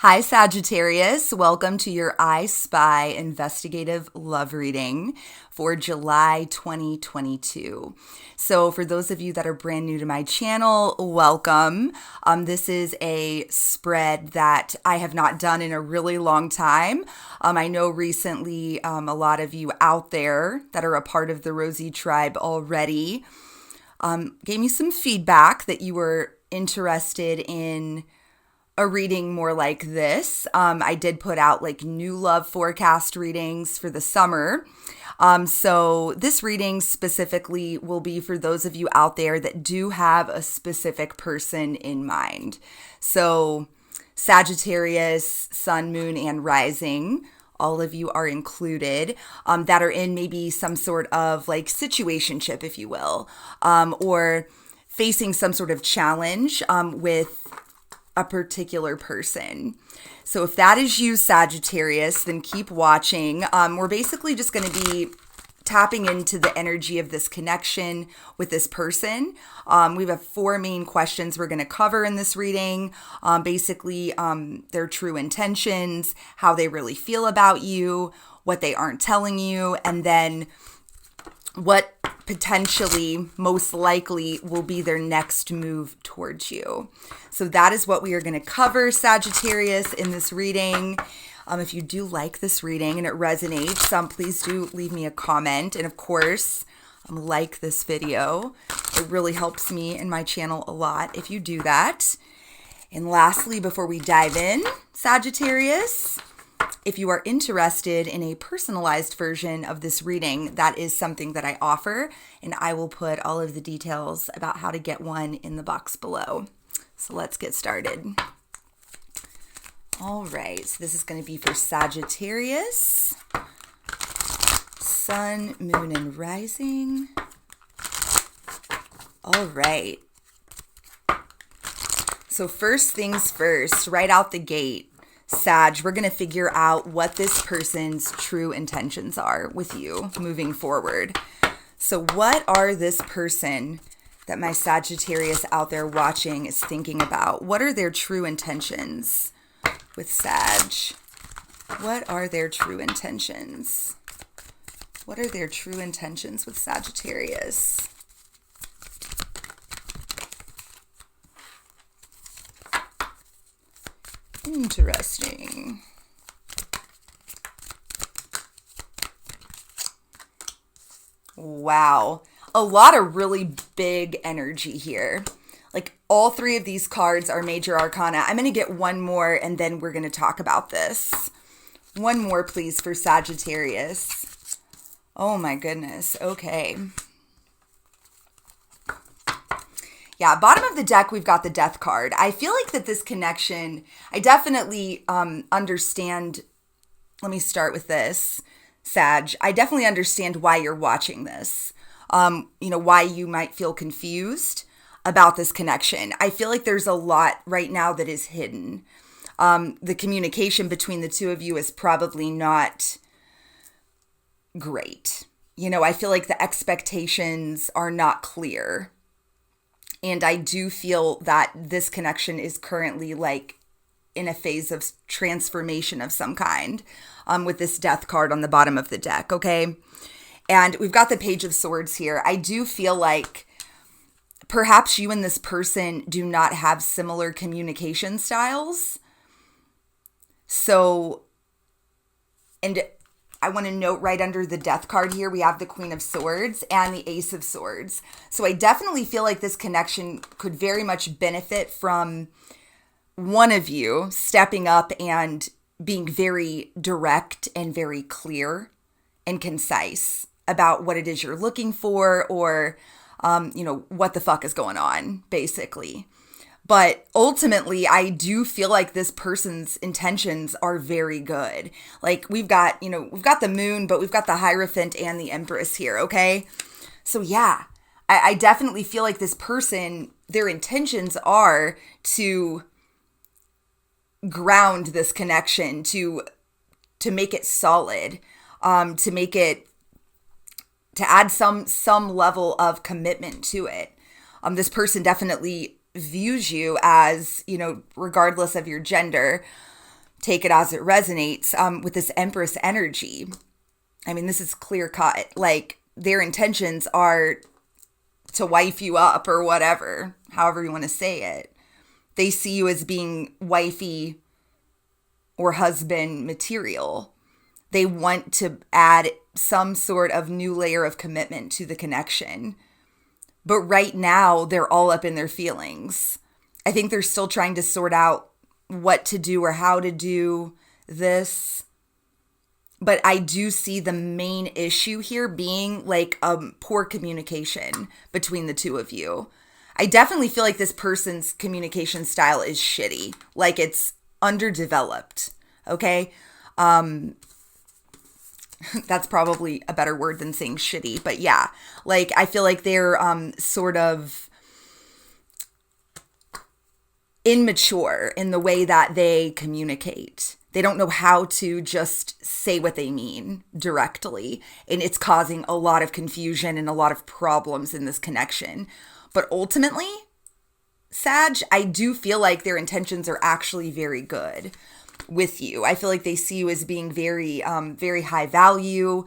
Hi, Sagittarius. Welcome to your I Spy Investigative Love Reading for July 2022. So, for those of you that are brand new to my channel, welcome. This is a spread that I have not done in a really long time. I know recently a lot of you out there that are a part of the Rosy tribe already gave me some feedback that you were interested in a reading more like this. I did put out like new love forecast readings for the summer. So this reading specifically will be for those of you out there that do have a specific person in mind. So Sagittarius, Sun, Moon, and Rising, all of you are included, that are in maybe some sort of like situationship, if you will, or facing some sort of challenge with a particular person. So if that is you, Sagittarius, then keep watching. We're basically just going to be tapping into the energy of this connection with this person. We have 4 main questions we're going to cover in this reading. Basically, their true intentions, how they really feel about you, what they aren't telling you, and then what potentially, most likely, will be their next move towards you. So that is what we are going to cover, Sagittarius, in this reading. If you do like this reading and it resonates, please do leave me a comment. And of course, like this video. It really helps me and my channel a lot if you do that. And lastly, before we dive in, Sagittarius, if you are interested in a personalized version of this reading, that is something that I offer, and I will put all of the details about how to get one in the box below. So let's get started. All right, so this is going to be for Sagittarius, Sun, Moon, and Rising. All right. So first things first, right out the gate, Sag, we're going to figure out what this person's true intentions are with you moving forward. So what are this person that my Sagittarius out there watching is thinking about? What are their true intentions with Sag? What are their true intentions? What are their true intentions with Sagittarius? Interesting. Wow. A lot of really big energy here. Like all 3 of these cards are major arcana. I'm going to get one more and then we're going to talk about this. One more, please, for Sagittarius. Oh my goodness. Okay. Yeah, bottom of the deck, we've got the Death card. I feel like that this connection, I definitely understand. Let me start with this, Sag. I definitely understand why you're watching this. Why you might feel confused about this connection. I feel like there's a lot right now that is hidden. The communication between the 2 of you is probably not great. I feel like the expectations are not clear. And I do feel that this connection is currently like in a phase of transformation of some kind with this Death card on the bottom of the deck, okay? And we've got the Page of Swords here. I do feel like perhaps you and this person do not have similar communication styles. So, and I want to note right under the Death card here, we have the Queen of Swords and the Ace of Swords. So I definitely feel like this connection could very much benefit from one of you stepping up and being very direct and very clear and concise about what it is you're looking for or, what the fuck is going on, basically. But ultimately, I do feel like this person's intentions are very good. Like we've got the Moon, but we've got the Hierophant and the Empress here, okay? So yeah, I definitely feel like this person, their intentions are to ground this connection, to make it solid, to add some level of commitment to it. This person definitely views you as, regardless of your gender, take it as it resonates with this Empress energy. I mean, this is clear cut. Like, their intentions are to wife you up or whatever, however you want to say it. They see you as being wifey or husband material. They want to add some sort of new layer of commitment to the connection. But right now, they're all up in their feelings. I think they're still trying to sort out what to do or how to do this. But I do see the main issue here being like poor communication between the two of you. I definitely feel like this person's communication style is shitty. Like, it's underdeveloped, okay? That's probably a better word than saying shitty. But yeah, like, I feel like they're sort of immature in the way that they communicate. They don't know how to just say what they mean directly. And it's causing a lot of confusion and a lot of problems in this connection. But ultimately, Sag, I do feel like their intentions are actually very good with you. I feel like they see you as being very, very high value.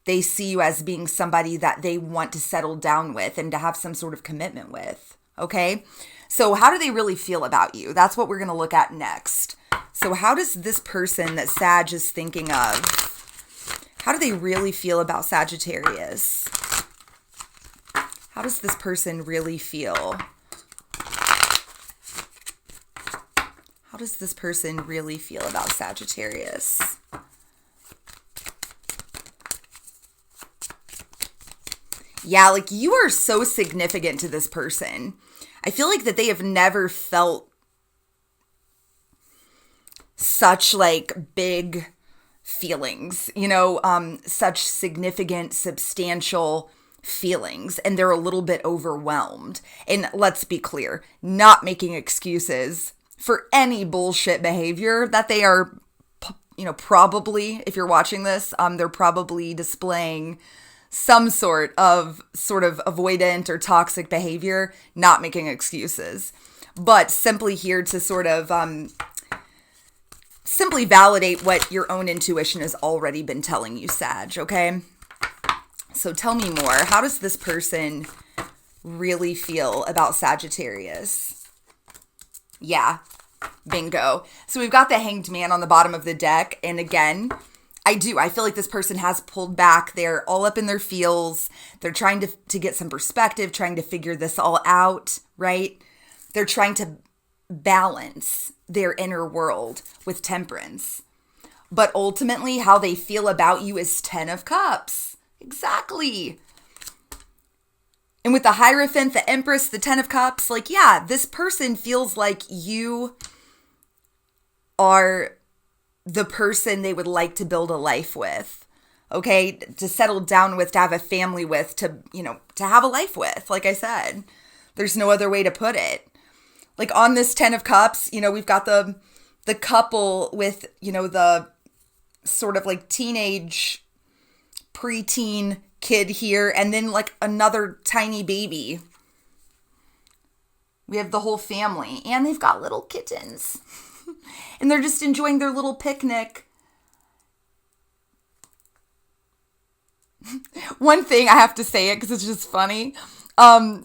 They see you as being somebody that they want to settle down with and to have some sort of commitment with. Okay? So how do they really feel about you? That's what we're going to look at next. So how does this person that Sag is thinking of, how do they really feel about Sagittarius? How does this person really feel? How does this person really feel about Sagittarius? Yeah, like, you are so significant to this person. I feel like that they have never felt such like big feelings, you know, such significant, substantial feelings, and they're a little bit overwhelmed. And let's be clear, not making excuses for any bullshit behavior that they are, you know, probably, if you're watching this, they're probably displaying some sort of avoidant or toxic behavior, not making excuses, but simply here to sort of simply validate what your own intuition has already been telling you, Sag, okay? So tell me more. How does this person really feel about Sagittarius? Yeah, bingo. So we've got the Hanged Man on the bottom of the deck, and again, I feel like this person has pulled back. They're all up in their feels. They're trying to get some perspective, trying to figure this all out, right? They're trying to balance their inner world with temperance. But ultimately, how they feel about you is 10 of Cups. Exactly. And with the Hierophant, the Empress, the 10 of Cups, like, yeah, this person feels like you are the person they would like to build a life with, okay? To settle down with, to have a family with, to, you know, to have a life with, like I said. There's no other way to put it. Like, on this 10 of Cups, you know, we've got the couple with, you know, the sort of like teenage, preteen kid here, and then like another tiny baby. We have the whole family, and they've got little kittens. And they're just enjoying their little picnic. One thing, I have to say it because it's just funny.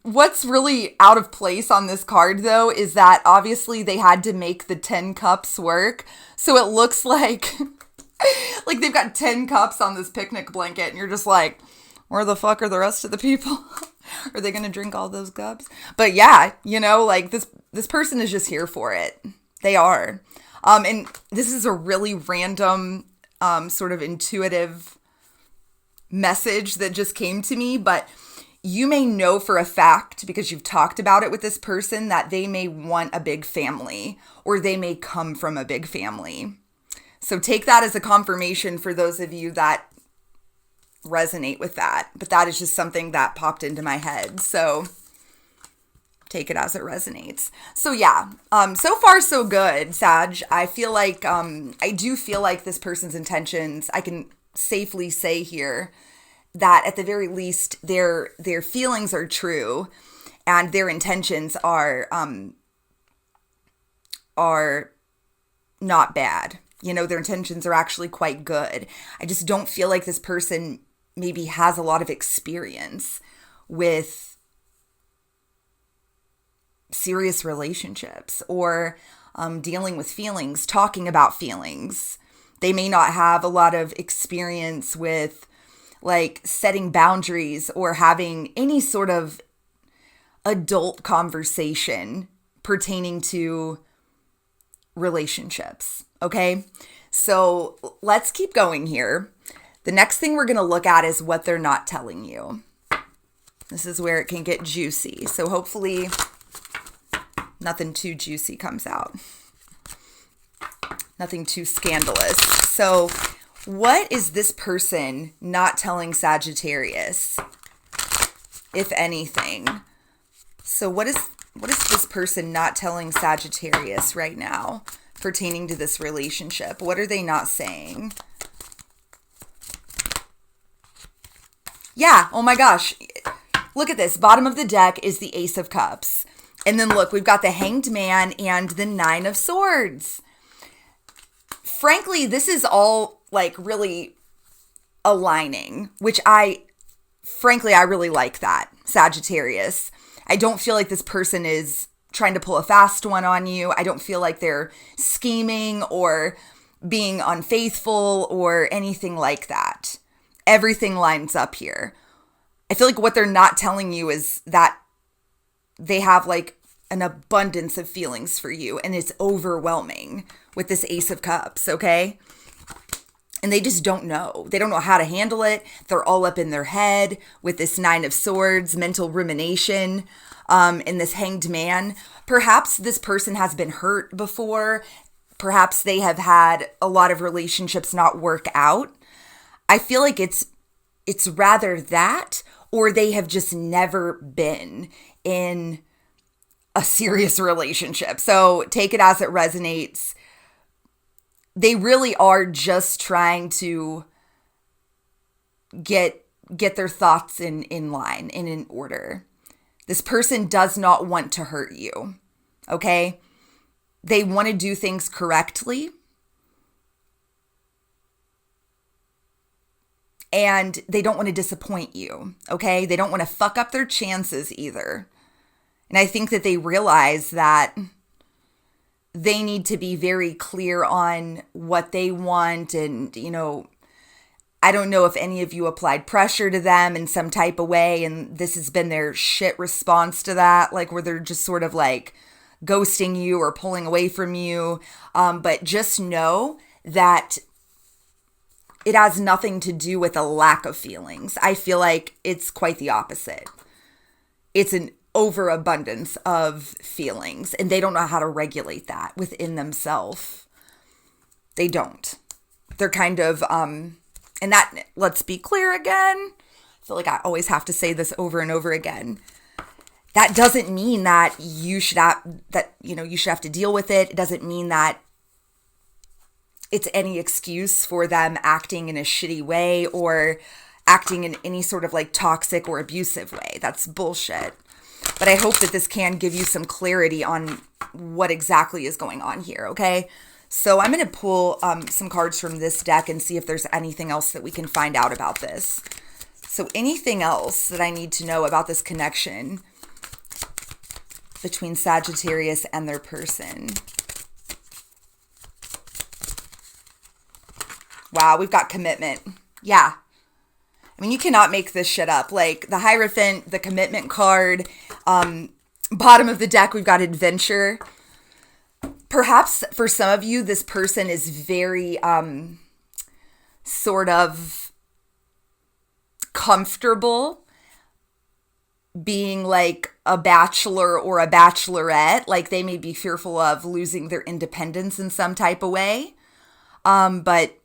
What's really out of place on this card, though, is that obviously they had to make the 10 cups work. So it looks like, like they've got 10 cups on this picnic blanket, and you're just like, where the fuck are the rest of the people? Are they going to drink all those cups? But yeah, you know, like this person is just here for it. They are. And this is a really random, sort of intuitive message that just came to me, but you may know for a fact, because you've talked about it with this person, that they may want a big family, or they may come from a big family. So take that as a confirmation for those of you that resonate with that. But that is just something that popped into my head. So take it as it resonates. So yeah, so far so good, Sag. I feel like, I do feel like this person's intentions, I can safely say here that at the very least, their feelings are true, and their intentions are not bad. Their intentions are actually quite good. I just don't feel like this person maybe has a lot of experience with serious relationships or dealing with feelings, talking about feelings. They may not have a lot of experience with like setting boundaries or having any sort of adult conversation pertaining to relationships. Okay, so let's keep going here. The next thing we're going to look at is what they're not telling you. This is where it can get juicy. So hopefully nothing too juicy comes out. Nothing too scandalous. So what is this person not telling Sagittarius, if anything? So what is this person not telling Sagittarius right now pertaining to this relationship? What are they not saying? Yeah, oh my gosh. Look at this. Bottom of the deck is the Ace of Cups. And then look, we've got the Hanged Man and the Nine of Swords. Frankly, this is all like really aligning, which I really like that, Sagittarius. I don't feel like this person is trying to pull a fast one on you. I don't feel like they're scheming or being unfaithful or anything like that. Everything lines up here. I feel like what they're not telling you is that they have like an abundance of feelings for you and it's overwhelming with this Ace of Cups, okay? And they just don't know. They don't know how to handle it. They're all up in their head with this Nine of Swords, mental rumination, and this Hanged Man. Perhaps this person has been hurt before. Perhaps they have had a lot of relationships not work out. I feel like it's rather that, or they have just never been in a serious relationship. So take it as it resonates. They really are just trying to get their thoughts in line and in order. This person does not want to hurt you, okay? They want to do things correctly. And they don't want to disappoint you, okay? They don't want to fuck up their chances either. And I think that they realize that they need to be very clear on what they want. And, I don't know if any of you applied pressure to them in some type of way, and this has been their shit response to that, like where they're just sort of like ghosting you or pulling away from you. But just know that it has nothing to do with a lack of feelings. I feel like it's quite the opposite. It's an overabundance of feelings, and they don't know how to regulate that within themselves. They don't. They're kind of, and that, let's be clear again. I feel like I always have to say this over and over again. That doesn't mean that you should have to deal with it. It doesn't mean that it's any excuse for them acting in a shitty way or acting in any sort of like toxic or abusive way. That's bullshit. But I hope that this can give you some clarity on what exactly is going on here, okay? So I'm going to pull some cards from this deck and see if there's anything else that we can find out about this. So anything else that I need to know about this connection between Sagittarius and their person? Wow, we've got commitment. Yeah. I mean, you cannot make this shit up. Like the Hierophant, the commitment card, bottom of the deck, we've got adventure. Perhaps for some of you, this person is very sort of comfortable being like a bachelor or a bachelorette. Like they may be fearful of losing their independence in some type of way. But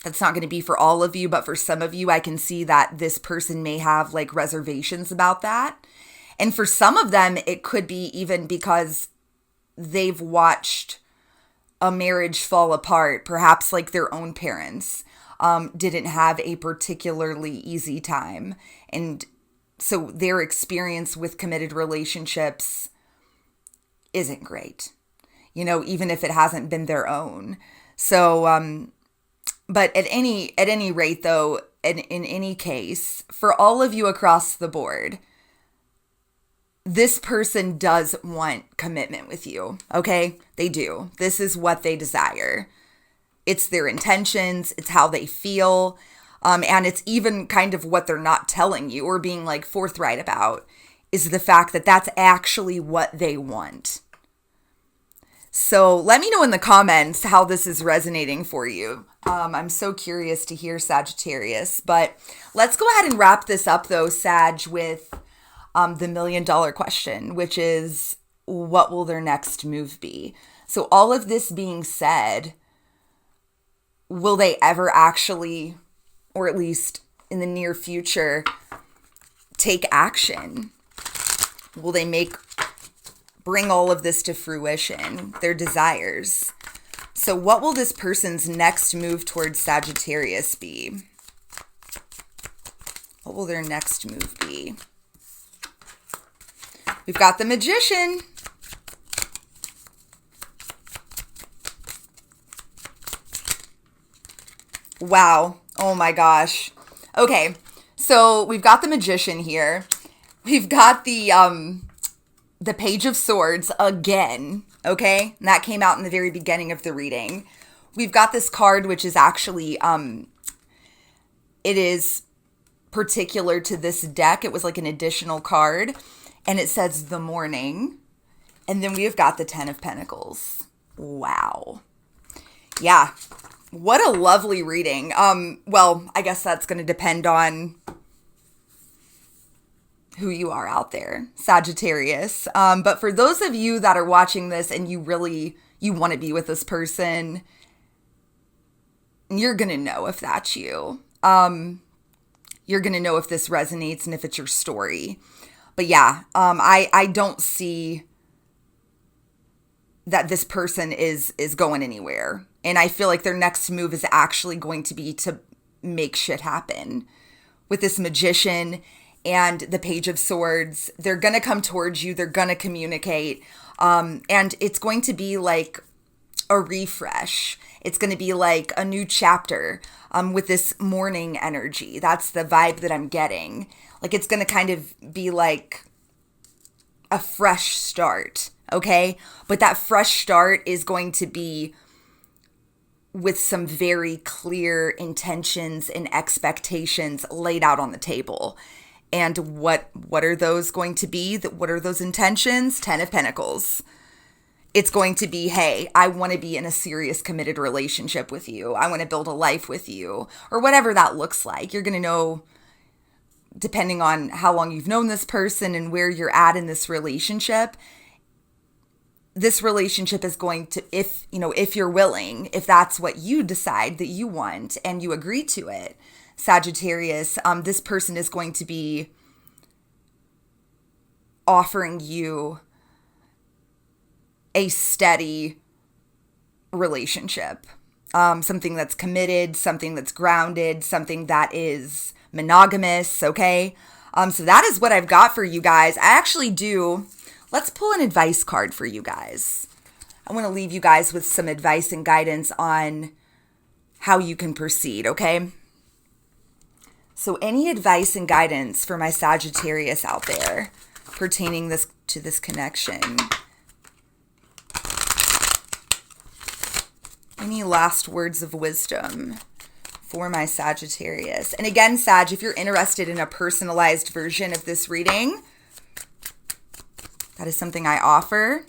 that's not going to be for all of you, but for some of you, I can see that this person may have like reservations about that. And for some of them, it could be even because they've watched a marriage fall apart. Perhaps like their own parents didn't have a particularly easy time. And so their experience with committed relationships isn't great. even if it hasn't been their own. So, but at any rate, though, in any case, for all of you across the board, this person does want commitment with you, okay? They do. This is what they desire. It's their intentions. It's how they feel. And it's even kind of what they're not telling you or being like forthright about is the fact that that's actually what they want. So let me know in the comments how this is resonating for you. I'm so curious to hear, Sagittarius. But let's go ahead and wrap this up, though, Sag, with the $1 million question, which is, what will their next move be? So all of this being said, will they ever actually, or at least in the near future, take action? Will they bring all of this to fruition, their desires? So what will this person's next move towards Sagittarius be? What will their next move be? We've got the Magician. Wow. Oh my gosh. Okay. So we've got the Magician here. We've got the Page of Swords again. Okay. And that came out in the very beginning of the reading. We've got this card, which is actually, it is particular to this deck. It was like an additional card. And it says the Morning. And then we have got the Ten of Pentacles. Wow. Yeah. What a lovely reading. Well, I guess that's going to depend on who you are out there, Sagittarius. But for those of you that are watching this and you want to be with this person, you're going to know if that's you. You're going to know if this resonates and if it's your story. But yeah, I don't see that this person is going anywhere. And I feel like their next move is actually going to be to make shit happen. With this Magician and the Page of Swords, they're going to come towards you. They're going to communicate. And it's going to be like a refresh. It's going to be like a new chapter with this morning energy. That's the vibe that I'm getting. Like it's going to kind of be like a fresh start, okay? But that fresh start is going to be with some very clear intentions and expectations laid out on the table. And what are those going to be? What are those intentions? 10 of Pentacles. It's going to be, hey, I want to be in a serious committed relationship with you. I want to build a life with you, or whatever that looks like. You're going to know, depending on how long you've known this person and where you're at in this relationship is going to, if you're willing, if that's what you decide that you want and you agree to it, Sagittarius, this person is going to be offering you a steady relationship, something that's committed, something that's grounded, something that is monogamous, okay? So that is what I've got for you guys. I actually do. Let's pull an advice card for you guys. I want to leave you guys with some advice and guidance on how you can proceed, okay? So any advice and guidance for my Sagittarius out there pertaining to this connection? Any last words of wisdom for my Sagittarius? And again, Sag, if you're interested in a personalized version of this reading, that is something I offer.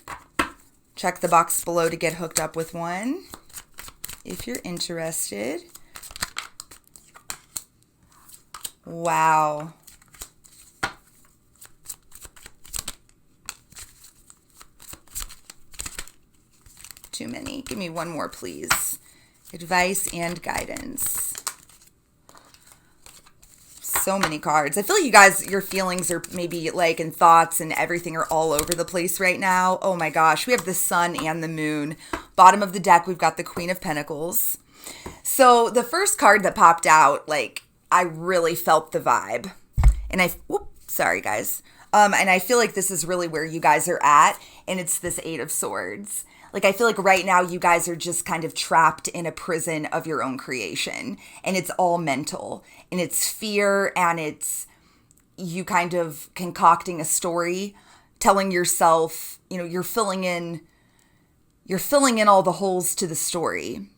Check the box below to get hooked up with one if you're interested. Wow. Too many. Give me one more, please. Advice and guidance. So many cards. I feel like you guys, your feelings are maybe like, and thoughts and everything are all over the place right now. Oh my gosh. We have the Sun and the Moon. Bottom of the deck, we've got the Queen of Pentacles. So the first card that popped out, like, I really felt the vibe. And sorry guys. And I feel like this is really where you guys are at. And it's this Eight of Swords. Like, I feel like right now you guys are just kind of trapped in a prison of your own creation, and it's all mental, and it's fear, and it's you kind of concocting a story, telling yourself, you're filling in all the holes to the story.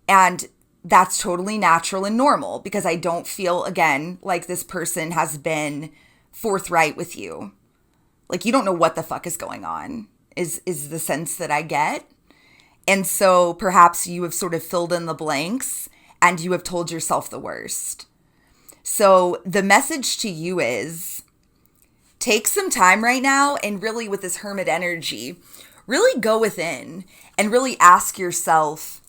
And that's totally natural and normal, because I don't feel, again, like this person has been forthright with you. Like, you don't know what the fuck is going on, is the sense that I get. And so perhaps you have sort of filled in the blanks and you have told yourself the worst. So the message to you is, take some time right now and really, with this hermit energy, really go within and really ask yourself,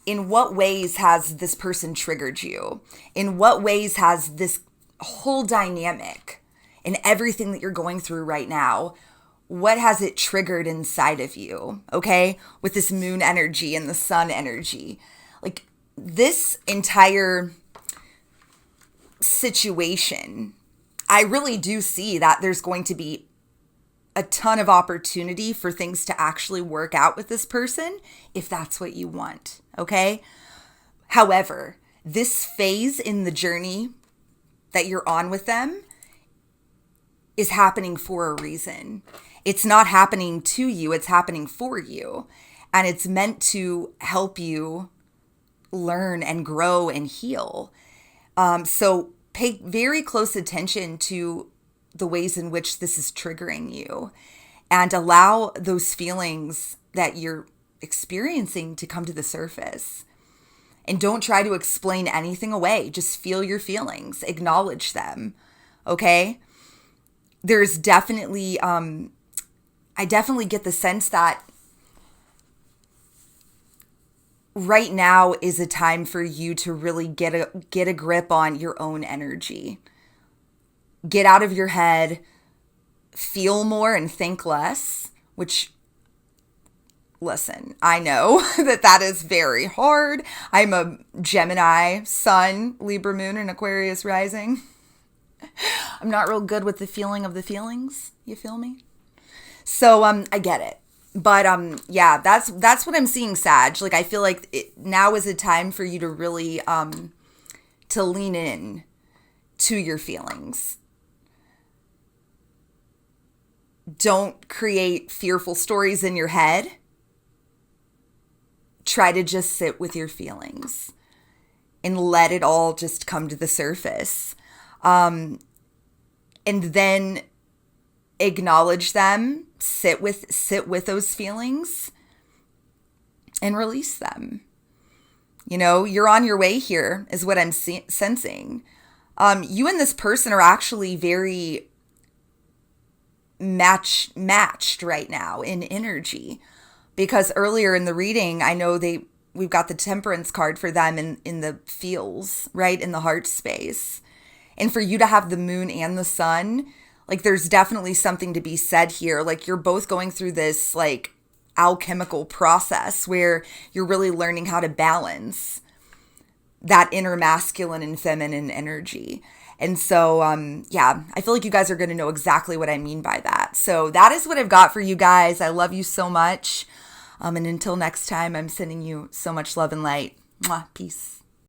in what ways has this person triggered you? In what ways has this whole dynamic and everything that you're going through right now, what has it triggered inside of you? Okay? With this moon energy and the sun energy. Like, this entire situation, I really do see that there's going to be a ton of opportunity for things to actually work out with this person, if that's what you want, okay? However, this phase in the journey that you're on with them is happening for a reason. It's not happening to you, it's happening for you. And it's meant to help you learn and grow and heal. So pay very close attention to the ways in which this is triggering you, and allow those feelings that you're experiencing to come to the surface. And don't try to explain anything away. Just feel your feelings, acknowledge them. Okay? There's definitely, I definitely get the sense that right now is a time for you to really get a grip on your own energy. Get out of your head, feel more and think less, which, listen, I know that is very hard. I'm a Gemini sun, Libra moon, and Aquarius rising. I'm not real good with the feeling of the feelings. You feel me? So I get it. But yeah, that's what I'm seeing, Sag. Like, I feel like now is a time for you to really to lean in to your feelings. Don't create fearful stories in your head. Try to just sit with your feelings and let it all just come to the surface. And then acknowledge them, sit with those feelings and release them. You're on your way here, is what I'm sensing. You and this person are actually very matched right now in energy, because earlier in the reading, I know we've got the Temperance card for them in the feels, right, in the heart space. And for you to have the moon and the sun, like, there's definitely something to be said here. Like, you're both going through this like alchemical process where you're really learning how to balance that inner masculine and feminine energy. And so, yeah, I feel like you guys are going to know exactly what I mean by that. So that is what I've got for you guys. I love you so much. And until next time, I'm sending you so much love and light. Mwah, peace.